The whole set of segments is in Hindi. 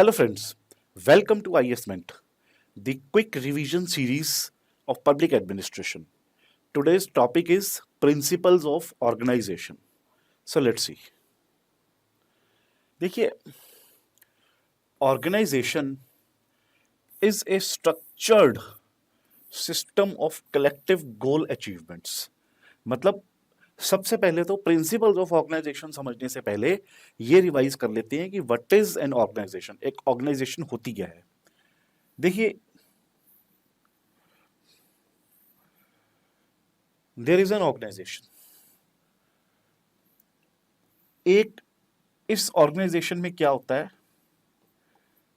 Hello, friends. Welcome to ISment, the quick revision series of public administration. Today's topic is principles of organization. So let's see. देखिए, organization is a structured system of collective goal achievements. मतलब सबसे पहले तो प्रिंसिपल्स ऑफ ऑर्गेनाइजेशन समझने से पहले ये रिवाइज कर लेते हैं कि व्हाट इज एन ऑर्गेनाइजेशन, एक ऑर्गेनाइजेशन होती क्या है। देखिए, देयर इज एन ऑर्गेनाइजेशन, एक इस ऑर्गेनाइजेशन में क्या होता है,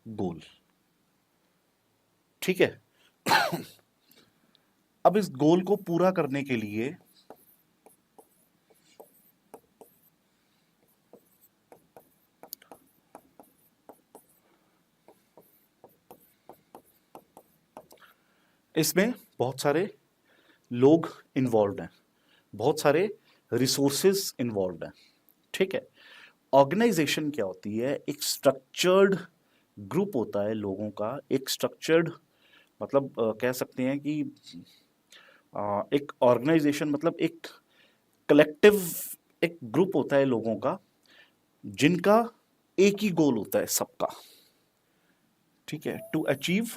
गोल। ठीक है। अब इस गोल को पूरा करने के लिए इसमें बहुत सारे लोग इन्वॉल्व हैं, बहुत सारे रिसोर्सेज इन्वॉल्व हैं। ठीक है। ऑर्गेनाइजेशन क्या होती है, एक स्ट्रक्चर्ड ग्रुप होता है लोगों का, एक स्ट्रक्चर्ड मतलब कह सकते हैं कि एक ऑर्गेनाइजेशन मतलब एक कलेक्टिव, एक ग्रुप होता है लोगों का जिनका एक ही गोल होता है सबका। ठीक है, टू अचीव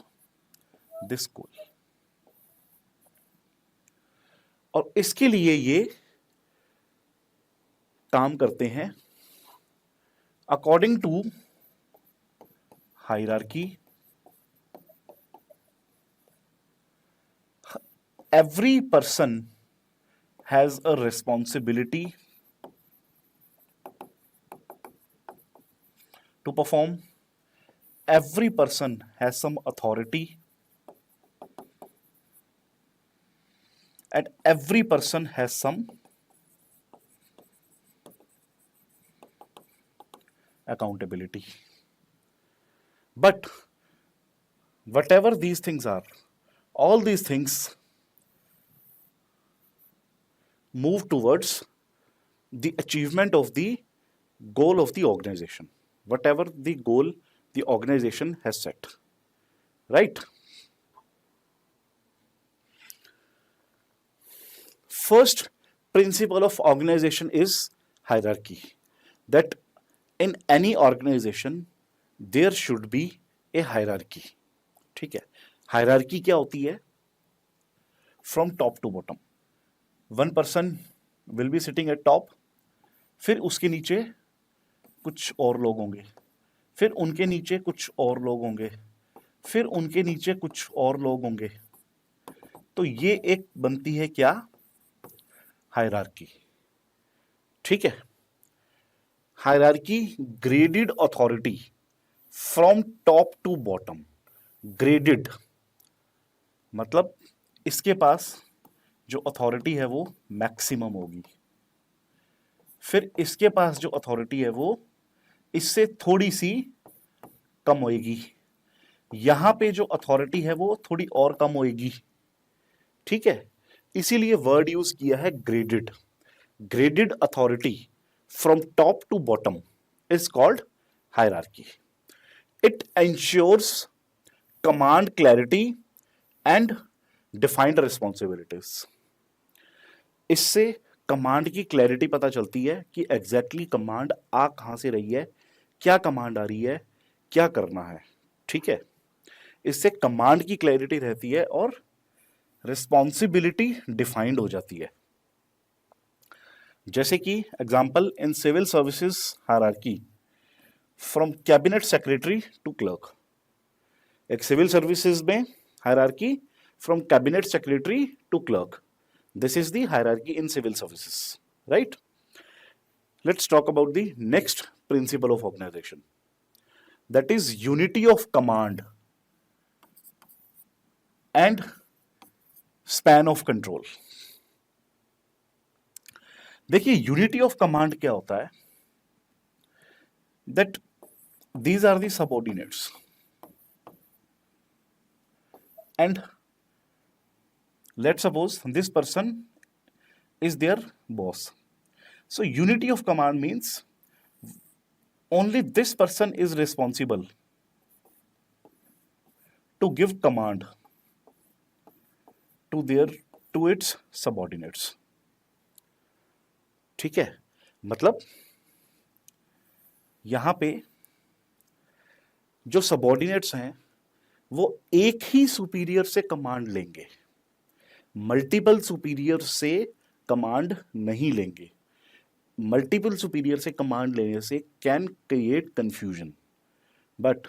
दिस गोल। और इसके लिए ये काम करते हैं according to hierarchy. Every person has a responsibility to perform. Every person has some authority, and every person has some accountability. But whatever these things are, all these things move towards the achievement of the goal of the organization, whatever the goal the organization has set. Right? First principle of organization is hierarchy. That in any organization there should be a hierarchy. ठीक है। हायरार्की क्या होती है? From top to bottom. One person will be sitting at top, फिर उसके नीचे कुछ और लोग होंगे, फिर उनके नीचे कुछ और लोग होंगे, फिर उनके नीचे कुछ और लोग होंगे। तो ये एक बनती है क्या? हायरार्की। ठीक है। Hierarchy graded authority from top to bottom. Graded मतलब इसके पास जो अथॉरिटी है वो मैक्सिमम होगी, फिर इसके पास जो अथॉरिटी है वो इससे थोड़ी सी कम होएगी, यहां पे जो अथॉरिटी है वो थोड़ी और कम होएगी। ठीक है। इसीलिए वर्ड यूज किया है graded. Graded authority from top to bottom is called hierarchy. It ensures command clarity and defined responsibilities. इससे कमांड की क्लैरिटी पता चलती है कि एग्जैक्टली कमांड आ कहां से रही है, क्या कमांड आ रही है, क्या करना है। ठीक है। इससे कमांड की क्लैरिटी रहती है और रिस्पॉन्सिबिलिटी डिफाइंड हो जाती है। जैसे कि example in civil services hierarchy from cabinet secretary to clerk. एक सिविल सर्विसेज में hierarchy from cabinet secretary to clerk. This is the hierarchy in civil services. Right? Let's talk about the next principle of organisation, that is unity of command and span of control. देखिए, यूनिटी ऑफ कमांड क्या होता है? That these are the subordinates and let's suppose this person is their boss. So unity of command means only this person is responsible to give command to its subordinates. ठीक है, मतलब यहां पे जो सबॉर्डिनेट्स हैं वो एक ही सुपीरियर से कमांड लेंगे, मल्टीपल सुपीरियर से कमांड नहीं लेंगे। मल्टीपल सुपीरियर से कमांड लेने से can create confusion, but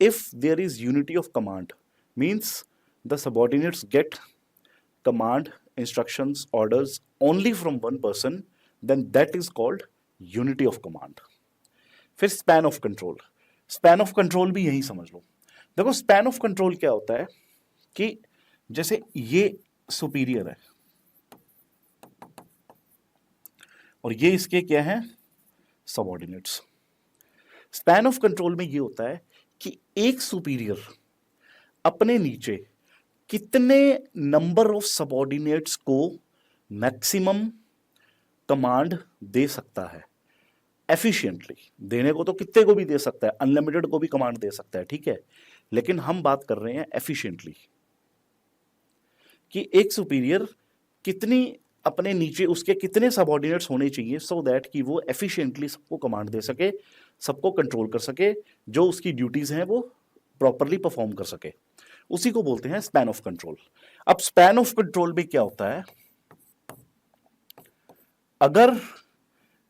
if there is unity of command, means the subordinates get command, instructions, orders only from one person, then that is called unity of command. फिर span of control, span of control भी यही समझ लो। देखो span of control क्या होता है कि जैसे ये सुपीरियर है और ये इसके क्या है, सबॉर्डिनेट्स। स्पैन ऑफ कंट्रोल में ये होता है कि एक सुपीरियर अपने नीचे कितने नंबर ऑफ सबॉर्डिनेट्स को मैक्सिमम कमांड दे सकता है एफिशिएंटली। देने को तो कितने को भी दे सकता है, अनलिमिटेड को भी कमांड दे सकता है, ठीक है, लेकिन हम बात कर रहे हैं एफिशिएंटली कि एक सुपीरियर कितनी अपने नीचे उसके कितने सबऑर्डिनेट्स होने चाहिए सो दैट कि वो एफिशिएंटली सबको कमांड दे सके, सबको कंट्रोल कर सके, जो उसकी ड्यूटीज हैं वो प्रॉपरली परफॉर्म कर सके। उसी को बोलते हैं स्पैन ऑफ कंट्रोल। अब स्पैन ऑफ कंट्रोल में क्या होता है, अगर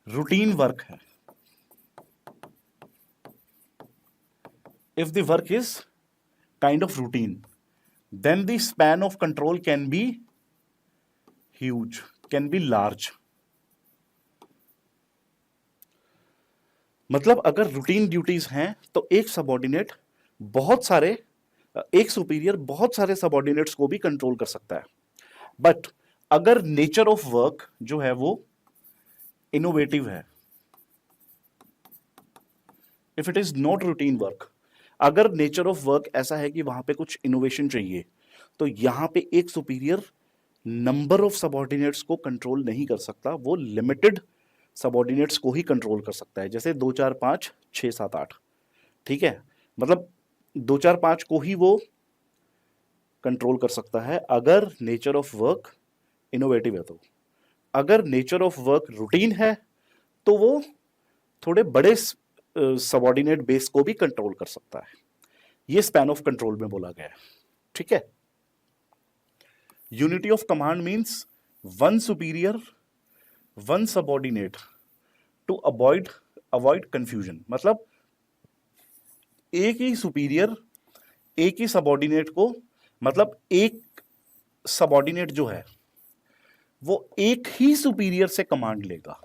रूटीन वर्क है, if the work is kind of routine, then the span of control can be huge, can be large. मतलब अगर रूटीन ड्यूटीज हैं तो एक सबऑर्डिनेट बहुत सारे, एक सुपीरियर बहुत सारे सबऑर्डिनेट्स को भी कंट्रोल कर सकता है। बट अगर नेचर ऑफ वर्क जो है वो इनोवेटिव है, if it is not routine work, अगर नेचर ऑफ वर्क ऐसा है कि वहां पे कुछ इनोवेशन चाहिए, तो यहां पे एक सुपीरियर नंबर ऑफ सबऑर्डिनेट्स को कंट्रोल नहीं कर सकता, वो लिमिटेड सबऑर्डिनेट्स को ही कंट्रोल कर सकता है, जैसे 2 4 5 6 7 8, ठीक है, मतलब 2 4 5 को ही वो कंट्रोल कर सकता है अगर नेचर ऑफ वर्क इनोवेटिव है। तो अगर नेचर ऑफ वर्क रूटीन है तो वो थोड़े बड़े सबऑर्डिनेट बेस को भी कंट्रोल कर सकता है। ये स्पैन ऑफ कंट्रोल में बोला गया है, ठीक है। Unity of command means one superior one subordinate to avoid confusion, मतलब एक ही सुपीरियर एक ही सबऑर्डिनेट को, मतलब एक सबऑर्डिनेट जो है वो एक ही सुपीरियर से कमांड लेगा।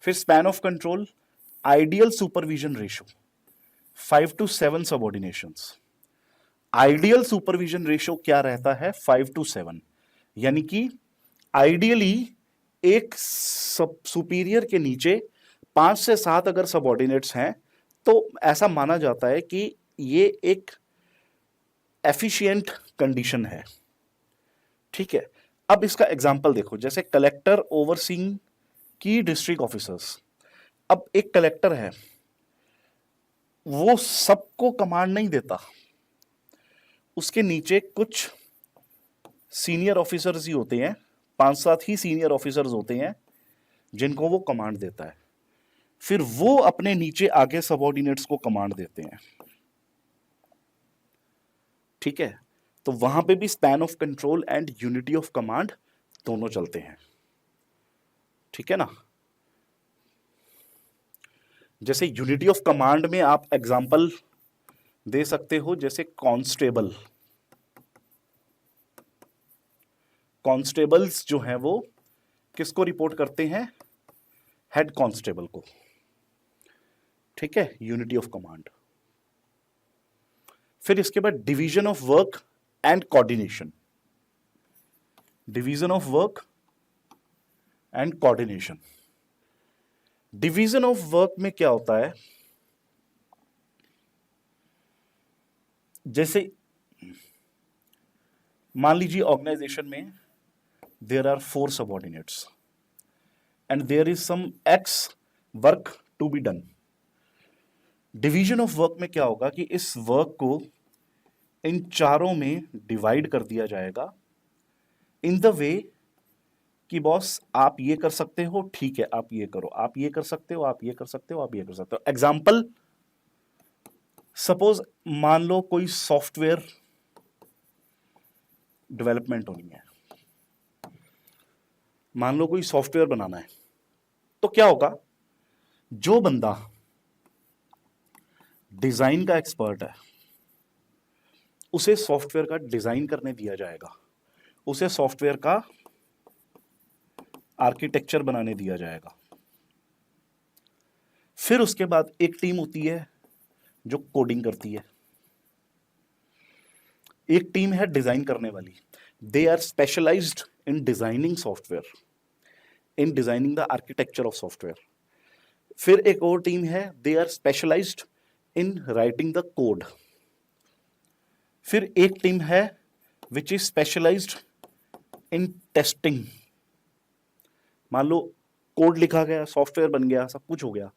फिर span of control, ideal supervision ratio 5 to 7 subordinations. Ideal supervision ratio क्या रहता है, 5 to 7, यानी कि आइडियली एक सुपीरियर के नीचे 5 से 7 अगर सबऑर्डिनेट्स हैं तो ऐसा माना जाता है कि ये एक एफिशिएंट कंडीशन है, ठीक है। अब इसका एग्जांपल देखो, जैसे कलेक्टर ओवरसीइंग की डिस्ट्रिक्ट ऑफिसर्स। अब एक कलेक्टर है, वो सबको कमांड नहीं देता, उसके नीचे कुछ सीनियर ऑफिसर्स ही होते हैं, 5-7 ही सीनियर ऑफिसर्स होते हैं जिनको वो कमांड देता है, फिर वो अपने नीचे आगे सबऑर्डिनेट्स को कमांड देते हैं, ठीक है। तो वहां पे भी span of control and unity of command दोनों चलते हैं, ठीक है ना। जैसे यूनिटी ऑफ कमांड में आप एग्जांपल दे सकते हो, जैसे कांस्टेबल, कांस्टेबल्स जो हैं वो किसको रिपोर्ट करते हैं, हेड कांस्टेबल को, ठीक है, यूनिटी ऑफ कमांड। फिर इसके बाद division of work and coordination, division of work and coordination. Division of work में क्या होता है, जैसे मान लीजिए ऑर्गेनाइजेशन में there are 4 subordinates and there is some x work to be done. Division of work में क्या होगा कि इस वर्क को इन चारों में डिवाइड कर दिया जाएगा इन द वे कि बॉस आप ये कर सकते हो, ठीक है आप ये करो, आप ये कर सकते हो, आप ये कर सकते हो, आप ये कर सकते हो। एग्जाम्पल, सपोज मान लो कोई सॉफ्टवेयर डेवलपमेंट होनी है, मान लो कोई सॉफ्टवेयर बनाना है, तो क्या होगा, जो बंदा डिजाइन का एक्सपर्ट है उसे सॉफ्टवेयर का डिजाइन करने दिया जाएगा, उसे सॉफ्टवेयर का आर्किटेक्चर बनाने दिया जाएगा। फिर उसके बाद एक टीम होती है जो कोडिंग करती है, एक टीम है डिजाइन करने वाली, they are specialised in designing software, in designing the architecture of software. फिर एक और टीम है, they are specialised in writing the code. फिर एक टीम है which is specialised in testing. मान लो कोड लिखा गया, सॉफ्टवेयर बन गया, सब कुछ हो गया।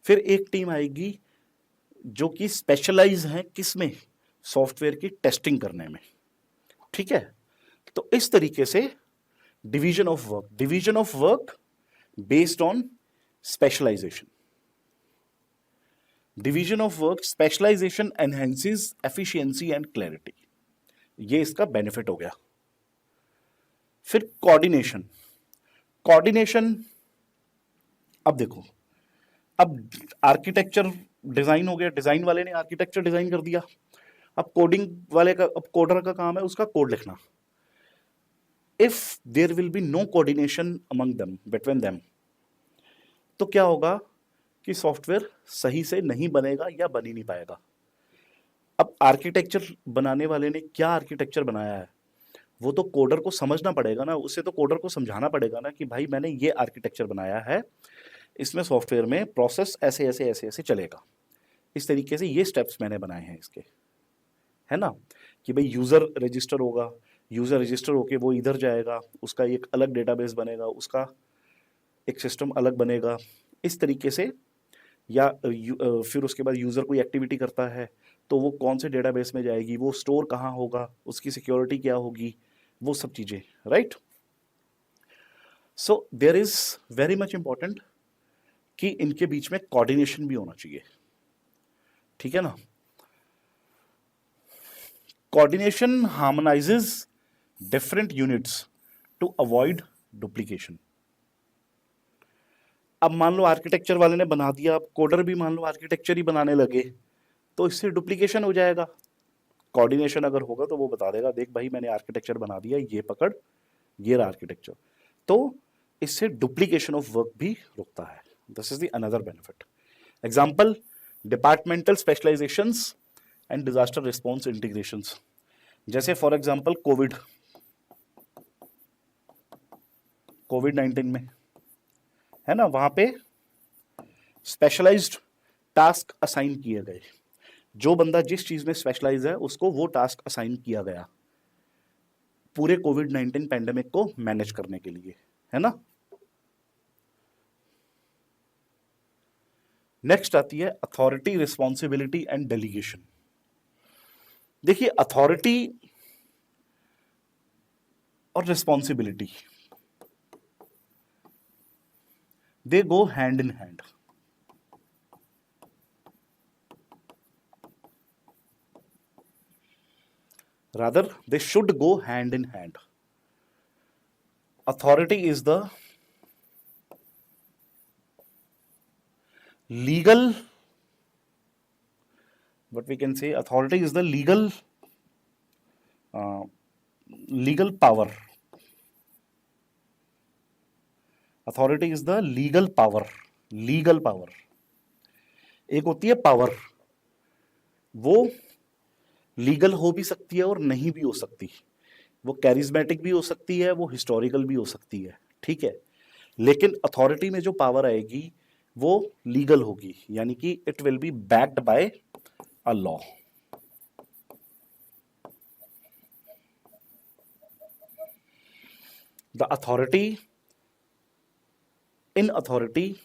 फिर एक टीम आएगी जो कि स्पेशलाइज है किसमें, सॉफ्टवेयर की टेस्टिंग करने में। ठीक है, तो इस तरीके से division of work based on specialisation. Division of work, specialisation enhances efficiency and clarity, ये इसका बेनिफिट हो गया। फिर कोऑर्डिनेशन, कोऑर्डिनेशन, अब देखो, अब आर्किटेक्चर डिजाइन हो गया, डिजाइन वाले ने आर्किटेक्चर डिजाइन कर दिया, अब कोडिंग वाले का, अब कोडर का काम है उसका कोड लिखना। If there will be no coordination among them, between them, तो क्या होगा कि सॉफ्टवेयर सही से नहीं बनेगा या बन ही नहीं पाएगा। अब आर्किटेक्चर बनाने वाले ने क्या आर्किटेक्चर बनाया है, वो तो कोडर को समझना पड़ेगा ना, उससे तो कोडर को समझाना पड़ेगा ना कि भाई मैंने ये आर्किटेक्चर बनाया है, इसमें सॉफ्टवेयर में प्रोसेस ऐसे ऐसे ऐसे ऐसे चलेगा, इस तरीके से ये स्टेप्स मैंने बनाए हैं इसके, है ना, कि भाई यूज़र रजिस्टर होगा, यूज़र रजिस्टर होके वो इधर जाएगा, उसका एक अलग डेटाबेस बनेगा, उसका एक सिस्टम अलग बनेगा, इस तरीके से। या फिर उसके बाद यूज़र कोई एक्टिविटी करता है तो वो कौन से डेटाबेस में जाएगी, वो स्टोर कहाँ होगा, उसकी सिक्योरिटी क्या होगी, वो सब चीज़ें, right. So there is very much important कि इनके बीच में कोऑर्डिनेशन भी होना चाहिए, ठीक है ना। Coordination harmonises different units to avoid duplication. अब मान लो आर्किटेक्चर वाले ने बना दिया, अब कोडर भी मान लो आर्किटेक्चर ही बनाने लगे, तो इससे डुप्लीकेशन हो जाएगा। कोऑर्डिनेशन अगर होगा तो वो बता देगा, देख भाई मैंने आर्किटेक्चर बना दिया, ये पकड़, ये रहा आर्किटेक्चर, तो इससे डुप्लीकेशन ऑफ वर्क भी रुकता है। This is the another benefit. Example, departmental specialisations and disaster response integrations. जैसे फॉर एग्जाम्पल कोविड-19 में, है ना, वहां पे स्पेशलाइज्ड टास्क असाइन किए गए, जो बंदा जिस चीज में स्पेशलाइज है उसको वो टास्क असाइन किया गया पूरे कोविड-19 पैंडेमिक को मैनेज करने के लिए, है ना। नेक्स्ट आती है अथॉरिटी, रिस्पॉन्सिबिलिटी एंड डेलीगेशन। देखिए, अथॉरिटी और responsibility they go hand in hand. Rather, they should go hand in hand. Authority is the legal, what we can say, authority is the legal power. Authority is the legal power. Legal power. एक होती है पावर, वो लीगल हो भी सकती है और नहीं भी हो सकती, वो कैरिज्मेटिक भी हो सकती है, वो हिस्टोरिकल भी हो सकती है, ठीक है। लेकिन अथॉरिटी में जो पावर आएगी वो लीगल होगी, यानी कि it will be backed by a law. The authority, in authority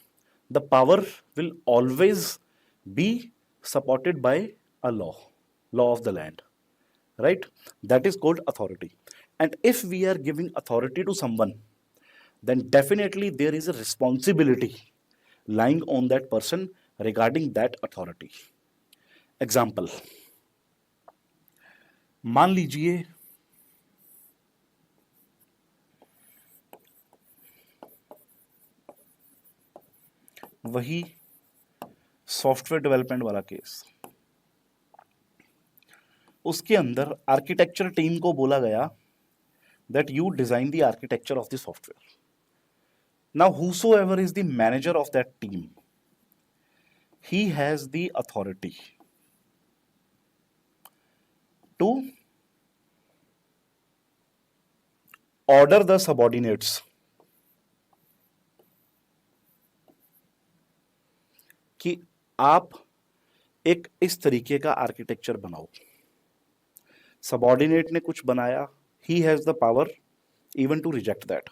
the power will always be supported by a law of the land, right? That is called authority. And if we are giving authority to someone, then definitely there is a responsibility lying on that person regarding that authority. Example, मान लीजिए वही सॉफ्टवेयर डेवलपमेंट वाला केस, उसके अंदर आर्किटेक्चर टीम को बोला गया that you design the architecture of the software. Now whosoever is the manager of that team, he has the authority to order the subordinates कि आप एक इस तरीके का आर्किटेक्चर बनाओ. सबॉर्डिनेट ने कुछ बनाया, he has the power even to reject that.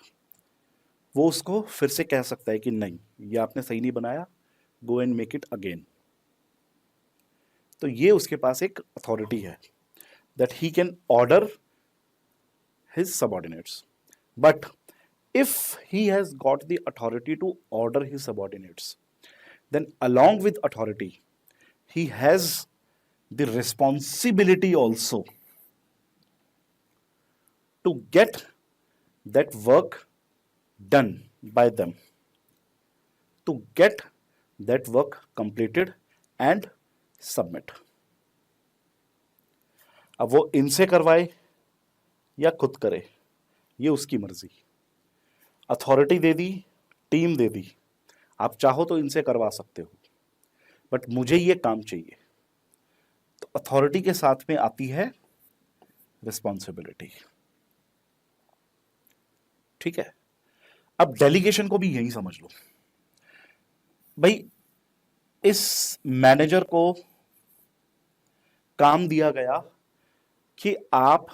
वो उसको फिर से कह सकता है कि नहीं, ये आपने सही नहीं बनाया, go and make it again. तो ये उसके पास एक अथॉरिटी है that he can order his subordinates. But if he has got the authority to order his subordinates, then along with authority, he has the responsibility also to get that work done by them, to get that work completed and submit. अब वो इनसे करवाए या खुद करे, ये उसकी मर्जी. अथॉरिटी दे दी, टीम दे दी, आप चाहो तो इनसे करवा सकते हो, बट मुझे ये काम चाहिए. तो अथॉरिटी के साथ में आती है रिस्पॉन्सिबिलिटी. ठीक है. अब डेलीगेशन को भी यही समझ लो. भाई, इस मैनेजर को काम दिया गया कि आप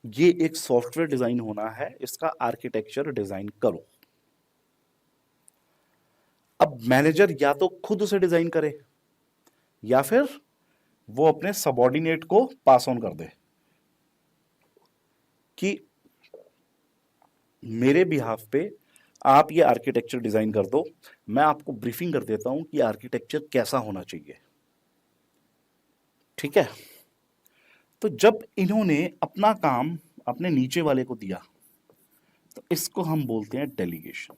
ये एक सॉफ्टवेयर डिजाइन होना है, इसका आर्किटेक्चर डिजाइन करो. अब मैनेजर या तो खुद उसे डिजाइन करे या फिर वो अपने सबऑर्डिनेट को पास ऑन कर दे कि मेरे बिहाफ पे आप ये आर्किटेक्चर डिजाइन कर दो, मैं आपको ब्रीफिंग कर देता हूं कि आर्किटेक्चर कैसा होना चाहिए. ठीक है. तो जब इन्होंने अपना काम अपने नीचे वाले को दिया, तो इसको हम बोलते हैं डेलीगेशन.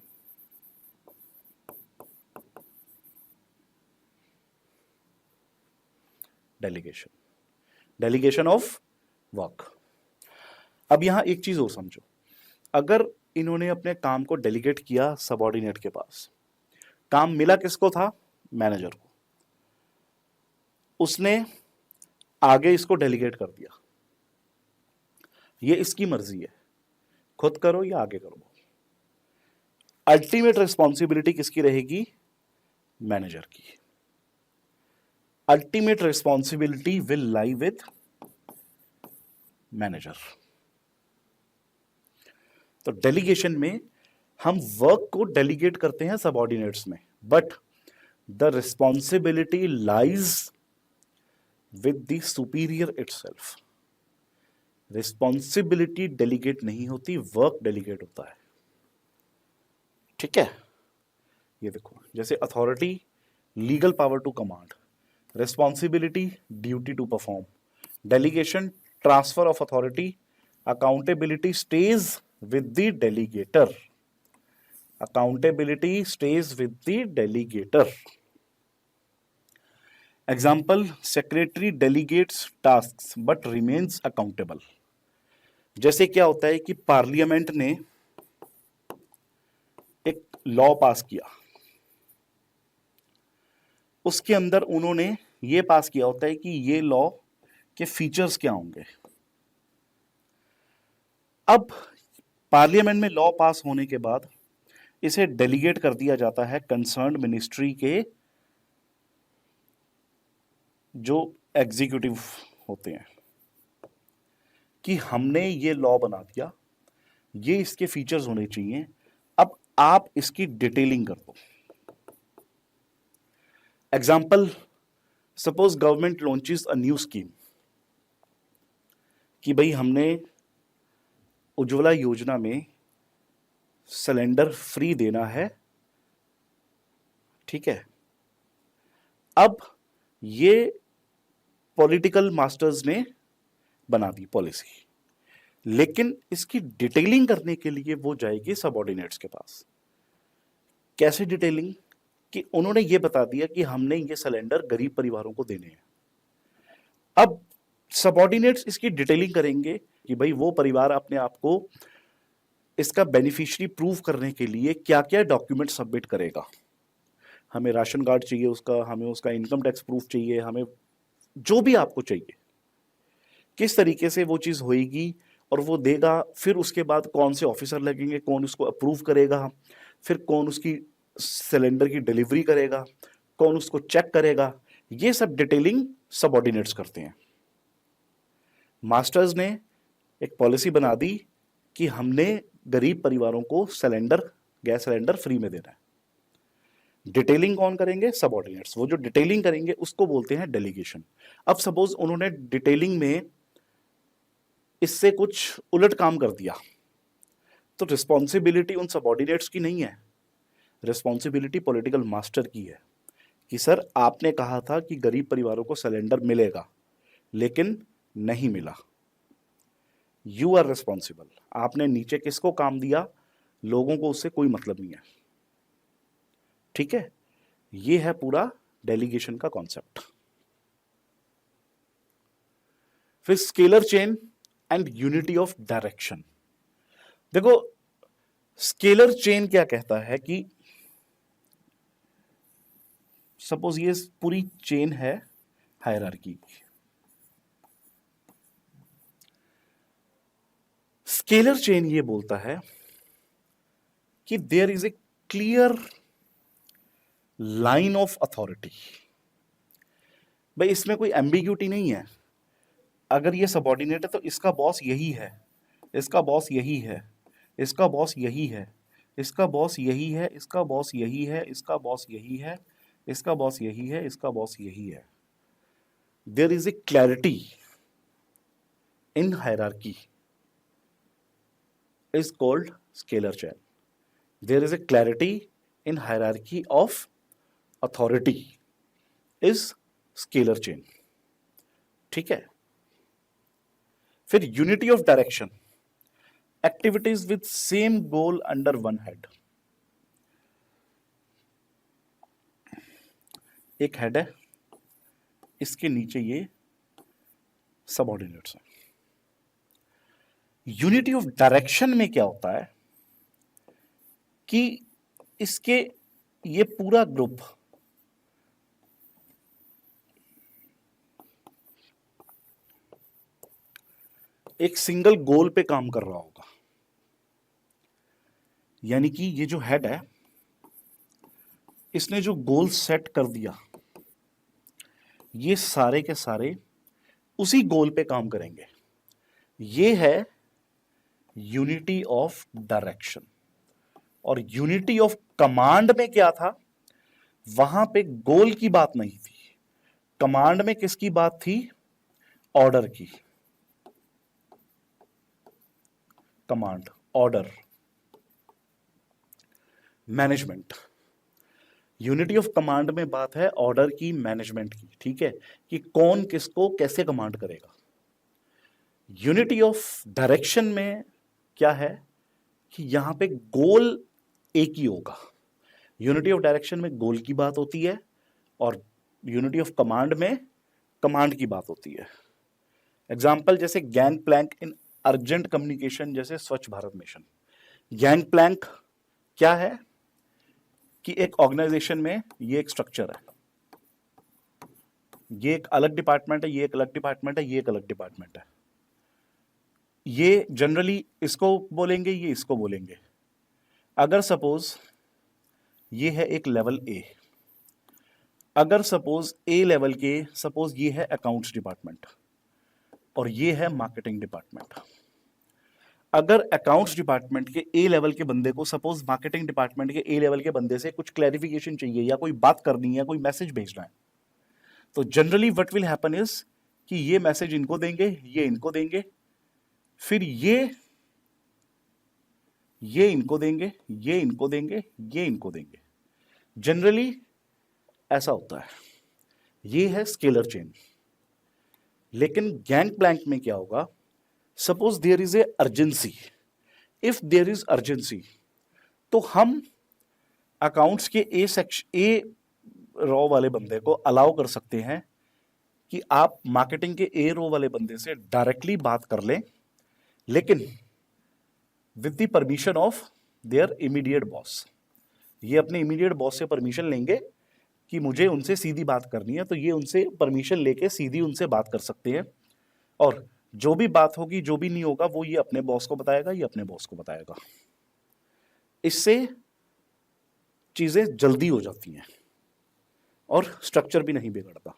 Delegation of work. अब यहां एक चीज और समझो, अगर इन्होंने अपने काम को डेलीगेट किया सबऑर्डिनेट के पास, काम मिला किसको था? मैनेजर को. उसने आगे इसको डेलीगेट कर दिया. ये इसकी मर्जी है, खुद करो या आगे करो. अल्टीमेट रिस्पॉन्सिबिलिटी किसकी रहेगी? मैनेजर की. Ultimate responsibility will lie with manager. तो डेलीगेशन में हम वर्क को डेलीगेट करते हैं सबऑर्डिनेट्स में, but the responsibility lies with the superior itself. Responsibility delegate नहीं होती, वर्क डेलीगेट होता है. ठीक है. ये देखो, जैसे authority legal power to command, responsibility duty to perform, delegation transfer of authority, accountability stays with the delegator. Accountability stays with the delegator. Example, secretary delegates tasks but remains accountable. जैसे क्या होता है कि पार्लियामेंट ने एक लॉ पास किया, उसके अंदर उन्होंने ये पास किया होता है कि ये लॉ के फीचर्स क्या होंगे. अब पार्लियामेंट में लॉ पास होने के बाद इसे डेलीगेट कर दिया जाता है कंसर्न्ड मिनिस्ट्री के जो एग्जीक्यूटिव होते हैं कि हमने ये लॉ बना दिया, ये इसके फीचर्स होने चाहिए, अब आप इसकी डिटेलिंग कर दो. Example, suppose government launches a new scheme कि भाई हमने उज्ज्वला योजना में सिलेंडर फ्री देना है, ठीक है। अब ये पॉलिटिकल मास्टर्स ने बना दी पॉलिसी, लेकिन इसकी डिटेलिंग करने के लिए वो जाएगी सबऑर्डिनेट्स के पास। कैसे डिटेलिंग? कि उन्होंने ये बता दिया कि हमने ये सिलेंडर गरीब परिवारों को देने हैं। अब सबऑर्डिनेट्स इसकी डिटेलिंग करेंगे कि भाई वो परिवार अपने आप को इसका बेनिफिशियरी प्रूव करने के लिए क्या क्या डॉक्यूमेंट सबमिट करेगा। हमें राशन कार्ड चाहिए उसका, हमें उसका इनकम टैक्स प्रूफ चाहिए, हमें जो भी आपको चाहिए, किस तरीके से वो चीज़ होएगी और वो देगा। फिर उसके बाद कौन से ऑफिसर लगेंगे, कौन उसको अप्रूव करेगा, फिर कौन उसकी सिलेंडर की डिलीवरी करेगा, कौन उसको चेक करेगा, ये सब डिटेलिंग सबऑर्डिनेट्स करते हैं। मास्टर्स ने एक पॉलिसी बना दी कि हमने गरीब परिवारों को सिलेंडर, गैस सिलेंडर फ्री में देना है। डिटेलिंग कौन करेंगे? सबऑर्डिनेट्स। वो जो डिटेलिंग करेंगे उसको बोलते हैं डेलीगेशन। अब सपोज उन्होंने डिटेलिंग में इससे कुछ उलट काम कर दिया, तो रिस्पॉन्सिबिलिटी उन सबऑर्डिनेट्स की नहीं है, रिस्पॉन्सिबिलिटी पॉलिटिकल मास्टर की है कि सर आपने कहा था कि गरीब परिवारों को सिलेंडर मिलेगा, लेकिन नहीं मिला। You are responsible. आपने नीचे किसको काम दिया? लोगों को उससे कोई मतलब नहीं है, ठीक है। ये है पूरा डेलीगेशन का कॉन्सेप्ट। फिर scalar chain and unity of direction. देखो स्केलर चेन क्या कहता है कि सपोज ये पूरी चेन है हायरार्की की। स्केलर चेन ये बोलता है कि there is a clear line of authority. भाई इसमें कोई एम्बिग्यूटी नहीं है। अगर ये सबऑर्डिनेट है तो इसका बॉस यही है, इसका बॉस यही है, इसका बॉस यही है, इसका बॉस यही है, इसका बॉस यही है, इसका बॉस यही है, इसका बॉस यही है, इसका बॉस यही है। There is a clarity in hierarchy is called scalar chain. There is a clarity in hierarchy of authority is scalar chain. ठीक है। फिर unity of direction, activities with same goal under one head. एक हेड है, इसके नीचे ये सबऑर्डिनेट्स हैं। यूनिटी ऑफ डायरेक्शन में क्या होता है कि इसके ये पूरा ग्रुप एक सिंगल गोल पे काम कर रहा होगा। यानी कि ये जो हेड है, इसने जो गोल सेट कर दिया, ये सारे के सारे उसी गोल पे काम करेंगे। ये है यूनिटी ऑफ डायरेक्शन। और यूनिटी ऑफ कमांड में क्या था? वहां पे गोल की बात नहीं थी, कमांड में किसकी बात थी? ऑर्डर की। Command, order, management. Unity of command में बात है ऑर्डर की, मैनेजमेंट की, ठीक है, कि कौन किसको कैसे कमांड करेगा। यूनिटी ऑफ डायरेक्शन में क्या है कि यहां पे गोल एक ही होगा। यूनिटी ऑफ डायरेक्शन में गोल की बात होती है और यूनिटी ऑफ कमांड में कमांड की बात होती है। एग्जाम्पल जैसे गैंग प्लैंक इन अर्जेंट कम्युनिकेशन, जैसे स्वच्छ भारत मिशन। गैंग प्लैंक क्या है कि एक ऑर्गेनाइजेशन में ये एक स्ट्रक्चर है, ये एक अलग डिपार्टमेंट है, ये एक अलग डिपार्टमेंट है, ये एक अलग डिपार्टमेंट है। ये जनरली इसको बोलेंगे, ये इसको बोलेंगे। अगर सपोज ये है एक लेवल ए, अगर सपोज ए लेवल के सपोज ये है अकाउंट्स डिपार्टमेंट और ये है मार्केटिंग डिपार्टमेंट। अगर अकाउंट्स डिपार्टमेंट के ए लेवल के बंदे को सपोज मार्केटिंग डिपार्टमेंट के ए लेवल के बंदे से कुछ क्लैरिफिकेशन चाहिए या कोई बात करनी है, कोई मैसेज भेजना है, तो generally what will happen is कि ये मैसेज इनको देंगे, ये इनको देंगे, फिर ये इनको देंगे, ये इनको देंगे, ये इनको देंगे। जनरली ऐसा होता है। ये है स्केलर चेन। लेकिन गैंग प्लैंक में क्या होगा, suppose there is a urgency, if there is urgency तो हम अकाउंट्स के ए रो वाले बंदे को अलाउ कर सकते हैं कि आप मार्केटिंग के ए रो वाले बंदे से डायरेक्टली बात कर लें, लेकिन with the permission of their immediate boss. ये अपने इमीडिएट बॉस से परमिशन लेंगे कि मुझे उनसे सीधी बात करनी है, तो ये उनसे परमिशन लेके सीधी उनसे बात कर सकते हैं। और जो भी बात होगी, जो भी नहीं होगा, वो ये अपने बॉस को बताएगा, ये अपने बॉस को बताएगा। इससे चीजें जल्दी हो जाती हैं और स्ट्रक्चर भी नहीं बिगड़ता।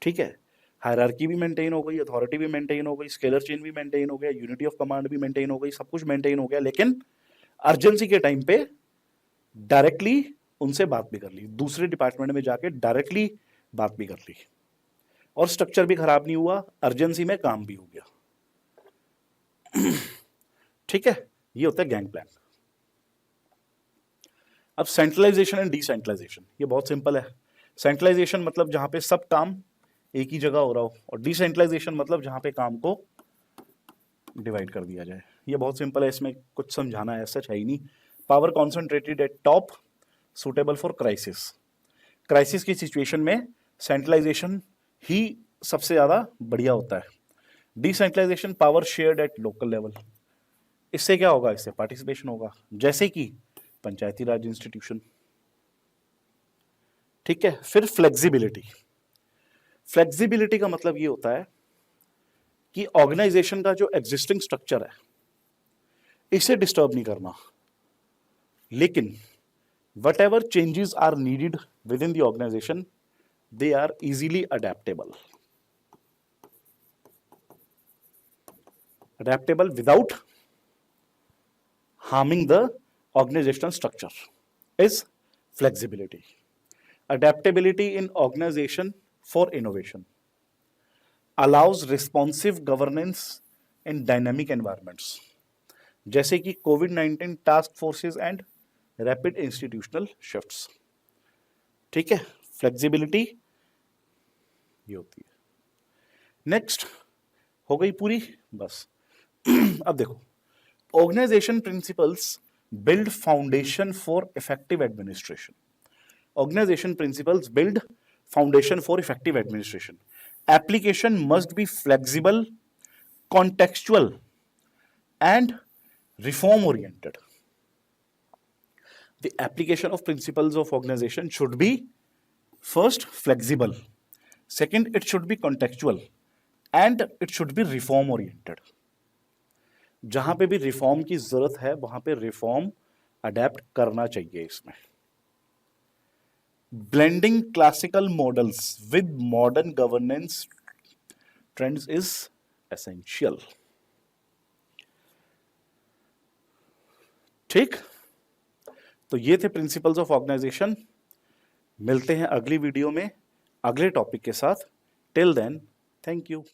ठीक है, हायरार्की भी मेंटेन हो गई, अथॉरिटी भी मेंटेन हो गई, स्केलर चेन भी मेंटेन हो गया, यूनिटी ऑफ कमांड भी मेंटेन हो गई, सब कुछ मेंटेन हो गया, लेकिन अर्जेंसी के टाइम पे डायरेक्टली उनसे बात भी कर ली, दूसरे डिपार्टमेंट में जाके डायरेक्टली बात भी कर ली, और स्ट्रक्चर भी खराब नहीं हुआ, अर्जेंसी में काम भी हो गया। ठीक है, ये होता है गैंग प्लान। अब सेंट्रलाइजेशन एंड डिसेंट्रलाइजेशन, ये बहुत सिंपल है। सेंट्रलाइजेशन मतलब जहां पे सब काम एक ही जगह हो रहा हो, और डिसेंट्रलाइजेशन मतलब जहां पे काम को डिवाइड कर दिया जाए। ये बहुत सिंपल है, इसमें कुछ समझाना है सच है ही नहीं। Power concentrated at top, suitable for crisis. Crisis की सिचुएशन में सेंट्रलाइजेशन ही सबसे ज्यादा बढ़िया होता है। Decentralisation power shared at local level. इससे क्या होगा, इससे पार्टिसिपेशन होगा, जैसे कि पंचायती राज इंस्टीट्यूशन। ठीक है, फिर फ्लेक्सिबिलिटी। फ्लेक्सिबिलिटी का मतलब ये होता है कि ऑर्गेनाइजेशन का जो एग्जिस्टिंग स्ट्रक्चर है इसे डिस्टर्ब नहीं करना, लेकिन whatever changes are needed within the organization, they are easily adaptable. Adaptable without harming the organizational structure is flexibility. Adaptability in organization for innovation allows responsive governance in dynamic environments, जैसे कि कोविड-19 task forces and rapid institutional shifts. ठीक है, फ्लेक्सिबिलिटी ये होती है। नेक्स्ट हो गई पूरी, बस। अब देखो, organisation principles build foundation for effective administration. Organisation principles build foundation for effective administration. Application must be flexible, contextual and reform oriented. The application of principles of organization should be first flexible, second it should be contextual, and it should be reform oriented. जहां पे भी रिफॉर्म की जरूरत है वहां पे रिफॉर्म अडेप्ट करना चाहिए। इसमें blending classical models with modern governance trends is essential. ठीक, तो ये थे प्रिंसिपल्स ऑफ ऑर्गेनाइजेशन। मिलते हैं अगली वीडियो में अगले टॉपिक के साथ। Till then, thank you.